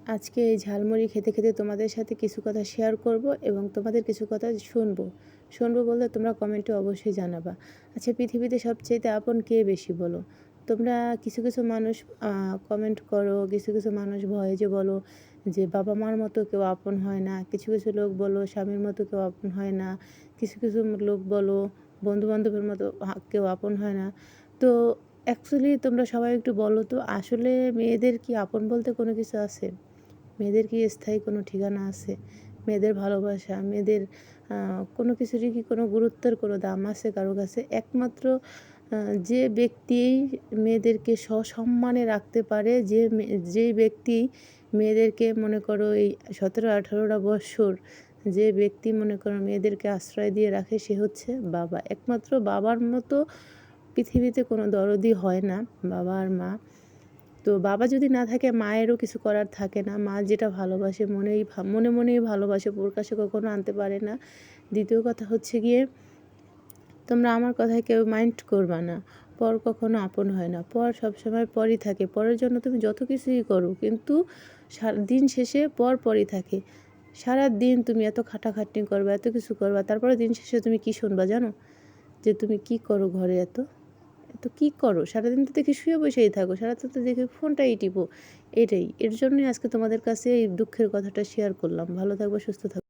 আজকে এই ঝালমুড়ি খেতে খেতে তোমাদের সাথে কিছু কথা শেয়ার করব এবং তোমাদের কিছু কথা শুনবো বলতে তোমরা কমেন্টে অবশ্যই জানাবা। আচ্ছা, পৃথিবীতে সবচেয়ে আপন কে বেশি বলো? তোমরা কিছু কিছু মানুষ কমেন্ট করো, কিছু কিছু মানুষ ভয়েসে বলো যে বাবা মার মতো কেউ আপন হয় না, কিছু কিছু লোক বলো স্বামীর মতো কেউ আপন হয় না, কিছু কিছু লোক বলো বন্ধু বান্ধবের মতো কেউ আপন হয় না। তো অ্যাকচুয়ালি তোমরা সবাই একটু বলো তো, আসলে মেয়েদের কি আপন বলতে কোনো কিছু আছে? মেয়েদের কি স্থায়ী কোনো ঠিকানা আছে? মেয়েদের ভালোবাসা, মেয়েদের কোনো কিছুরই কি কোনো গুরুত্বের কোনো দাম আছে কারো কাছে? একমাত্র যে ব্যক্তি মেয়েদেরকে সসম্মানে রাখতে পারে, যেই ব্যক্তি মেয়েদেরকে মনে করো এই 17-18টা বৎসর যে ব্যক্তি মনে করো মেয়েদেরকে আশ্রয় দিয়ে রাখে, সে হচ্ছে বাবা। একমাত্র বাবার মতো পৃথিবীতে কোনো দরদি হয় না, বাবা আর মা। তো বাবা যদি না থাকে মায়েরও কিছু করার থাকে না। মা যেটা ভালোবাসে মনে মনেই ভালোবাসে, প্রকাশে কখনো আনতে পারে না। দ্বিতীয় কথা হচ্ছে গিয়ে, তোমরা আমার কথায় কেউ মাইন্ড করবা না। পর কখনো আপন হয় না, পর সবসময় পরই থাকে। পরের জন্য তুমি যত কিছুই করো, কিন্তু দিন শেষে পরই থাকে। সারা দিন তুমি এত খাটাখাটনি করবা, এত কিছু করবা, তারপরে দিন শেষে তুমি কি শুনবা জানো? যে তুমি কি করো ঘরে, তো কী করো সারাদিন? তো দেখি শুয়ে বসেই থাকো, সারাদিন তো দেখি ফোনটাই টিপো। এর জন্যই আজকে তোমাদের কাছে এই দুঃখের কথাটা শেয়ার করলাম। ভালো থাকবো, সুস্থ থাকবো।